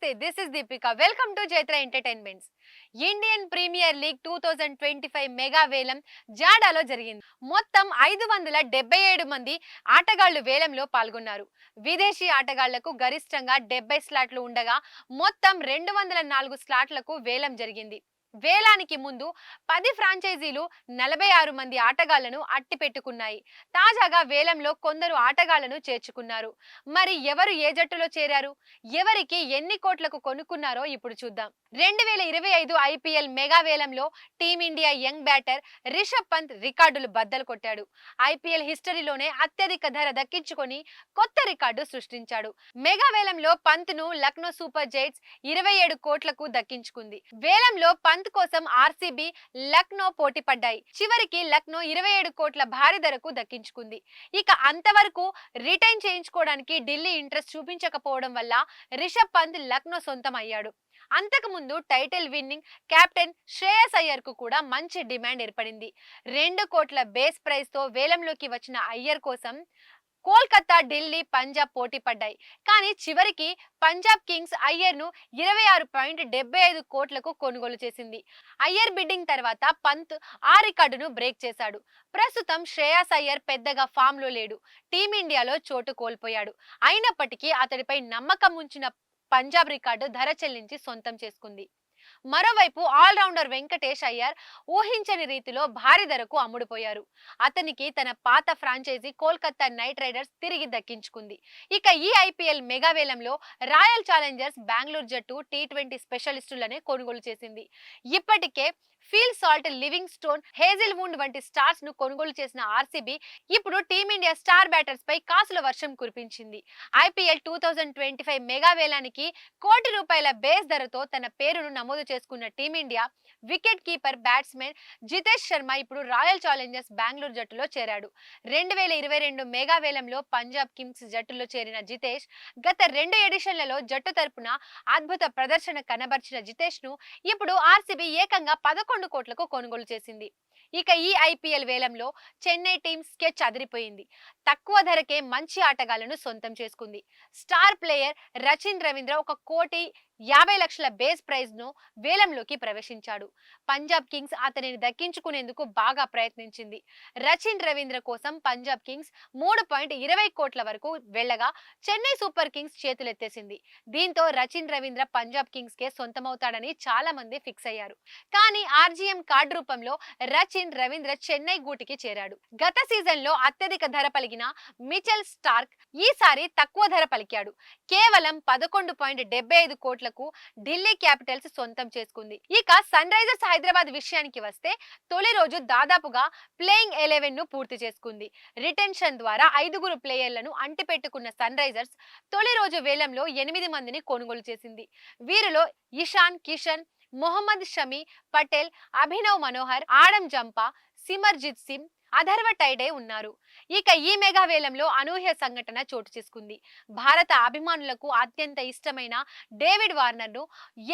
నమస్తే, this is Deepika. Welcome to Jaitra entertainments. Indian Premier League 2025 mega వేలం జాడాలో జరిగింది. మొత్తం 577 మంది ఆటగాళ్లు వేలంలో పాల్గొన్నారు. విదేశీ ఆటగాళ్లకు గరిష్టంగా 70 స్లాట్లు ఉండగా మొత్తం 204 స్లాట్లకు వేలం జరిగింది. వేలానికి ముందు 10 ఫ్రాంచైజీలు 46 మంది ఆటగాళ్లను అట్టిపెట్టుకున్నాయి. తాజాగా వేలంలో కొందరు ఆటగాళ్లను చేర్చుకున్నారు. మరి ఎవరు ఏ జట్టులో చేరారు, ఎవరికి ఎన్ని కోట్లకు కొనుక్కున్నారో ఇప్పుడు చూద్దాం. 2025 ఐపీఎల్ మెగా వేలంలో Team India young batter Rishabh Pant రికార్డులు బద్దలు కొట్టాడు. ఐపీఎల్ హిస్టరీలోనే అత్యధిక ధర దక్కించుకొని కొత్త రికార్డు సృష్టించాడు. మెగా వేలంలో పంత్ ను లక్నో సూపర్ జైంట్స్ 27 కోట్లకు దక్కించుకుంది. వేలంలో పంత్ కోసం ఆర్సీబీ, లక్నో పోటీ పడ్డాయి. చివరికి లక్నో 27 కోట్ల భారీ ధరకు దక్కించుకుంది. ఇక అంతవరకు రిటైన్ చేయించుకోవడానికి ఢిల్లీ ఇంట్రెస్ట్ చూపించకపోవడం వల్ల రిషబ్ పంత్ లక్నో సొంతం అయ్యాడు. అంతకుముందు title winning captain Shreyas Iyer కు కూడా మంచి డిమాండ్ ఏర్పడింది. 2 కోట్ల బేస్ ప్రైస్ తో వేలంలోకి వచ్చిన అయ్యర్ కోసం కోల్కతా, ఢిల్లీ, పంజాబ్ పోటీ పడ్డాయి. కానీ చివరికి పంజాబ్ కింగ్స్ అయ్యర్ ను 26.75 కోట్లకు కొనుగోలు చేసింది. అయ్యర్ బిడ్డింగ్ తర్వాత పంత్ ఆ రికార్డును బ్రేక్ చేశాడు. ప్రస్తుతం శ్రేయస్ అయ్యర్ పెద్దగా ఫామ్ లో లేడు. టీమిండియాలో చోటు కోల్పోయాడు. అయినప్పటికీ అతడిపై నమ్మకం ఉంచిన పంజాబ్ రికార్డు ధర చెల్లించి సొంతం చేసుకుంది. మరోవైపు ఆల్రౌండర్ వెంకటేష్ అయ్యర్ ఊహించని రీతిలో భారీ ధరకు అమ్ముడుపోయారు. అతనికి తన పాత ఫ్రాంచైజీ కోల్కతా నైట్ రైడర్స్ తిరిగి దక్కించుకుంది. ఇక ఈ ఐపీఎల్ మెగా వేలంలో రాయల్ ఛాలెంజర్స్ బెంగళూరు జట్టు టీ20 స్పెషలిస్టులనే కొనుగోలు చేసింది. ఇప్పటికే Phil Salt, Livingstone, Hazlewood వంటి స్టార్స్ ను కొనుగోలు చేసిన ఆర్సీబీ ఇప్పుడు టీమిండియా స్టార్ బ్యాటర్స్ పై కాసుల వర్షం కురిపించింది. ఐపీఎల్ 2025 మెగా వేలానికి ₹1 కోటి బేస్ ధరతో తన పేరును నమోదు చేసుకున్న team India wicket keeper batsmen Jitesh Sharma ఇప్పుడు రాయల్ ఛాలెంజర్స్ బెంగళూరు జట్టులో చేరాడు. 2022 మెగా వేలంలో పంజాబ్ కింగ్స్ జట్టులో చేరిన జితేష్ గత 2 ఎడిషన్లలో జట్టు తరపున అద్భుత ప్రదర్శన కనబర్చిన జితేష్ ను ఇప్పుడు ఆర్సీబీ ఏకంగా 11 కోట్లకు కొనుగోలు చేసింది. ఇక ఈ ఐపీఎల్ వేలంలో చెన్నై టీం స్కెచ్ అదిరిపోయింది. తక్కువ ధరకే మంచి ఆటగాళ్లను సొంతం చేసుకుంది. Star player Rachin Ravindra 1,50,00,000 base price ను వేలంలోకి ప్రవేశించాడు. పంజాబ్ కింగ్స్ అతనిని దక్కించుకునేందుకు బాగా ప్రయత్నించింది. రచిన్ రవీంద్ర కోసం పంజాబ్ కింగ్స్ 3.20 కోట్ల వరకు వెళ్లగా చెన్నై సూపర్ కింగ్స్ చేతులెత్తేసింది. దీంతో రచిన్ రవీంద్ర పంజాబ్ కింగ్స్ కే సొంతమవుతాడని చాలా మంది ఫిక్స్ అయ్యారు. కానీ ఆర్జీఎం కార్డు రూపంలో రచిన్ రవీంద్ర చెన్నై గూటికి చేరాడు. గత సీజన్ లో అత్యధిక ధర పలికిన మిచెల్ స్టార్క్ ఈసారి తక్కువ ధర పలికాడు. కేవలం 11.75 కోట్లకు ఢిల్లీ క్యాపిటల్స్ సొంతం చేసుకుంది. ఇక సన్ రైజర్స్ హైదరాబాద్ విషయానికి వస్తే తొలి రోజు దాదాపుగా ప్లేయింగ్ 11 ను పూర్తి చేసుకుంది. రిటెన్షన్ ద్వారా 5 ప్లేయర్లను అంటిపెట్టుకున్న సన్ రైజర్స్ తొలి రోజు వేలంలో 8 మందిని కొనుగోలు చేసింది. వీరిలో ఇషాన్ కిషన్, మొహమ్మద్ షమి, పటేల్, అభినవ్ మనోహర్, ఆడమ్ జంపా, సిమర్జిత్ సింగ్, అథర్వ టైడే ఉన్నారు. ఇక ఈ మెగా వేలంలో అనూహ్య సంఘటన చోటు చేసుకుంది. భారత అభిమానులకు అత్యంత ఇష్టమైన డేవిడ్ వార్నర్ ను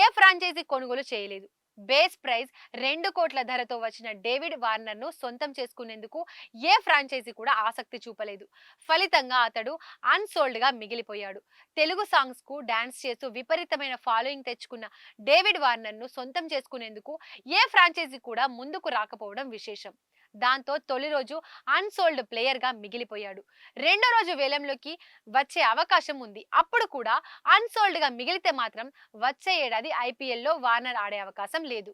ఏ ఫ్రాంచైజీ కొనుగోలు చేయలేదు. బేస్ ప్రైజ్ 2 కోట్ల ధరతో వచ్చిన డేవిడ్ వార్నర్ ను సొంతం చేసుకునేందుకు ఏ ఫ్రాంచైజీ కూడా ఆసక్తి చూపలేదు. ఫలితంగా అతడు అన్సోల్డ్ గా మిగిలిపోయాడు. తెలుగు సాంగ్స్ కు డాన్స్ చేస్తూ విపరీతమైన ఫాలోయింగ్ తెచ్చుకున్న డేవిడ్ వార్నర్ ను సొంతం చేసుకునేందుకు ఏ ఫ్రాంచైజీ కూడా ముందుకు రాకపోవడం విశేషం. దాంతో తొలి రోజు అన్సోల్డ్ ప్లేయర్ గా మిగిలిపోయాడు. రెండో రోజు వేలంలోకి వచ్చే అవకాశం ఉంది. అప్పుడు కూడా అన్సోల్డ్ గా మిగిలితే మాత్రం వచ్చే ఏడాది ఐపీఎల్ లో వార్నర్ ఆడే అవకాశం లేదు.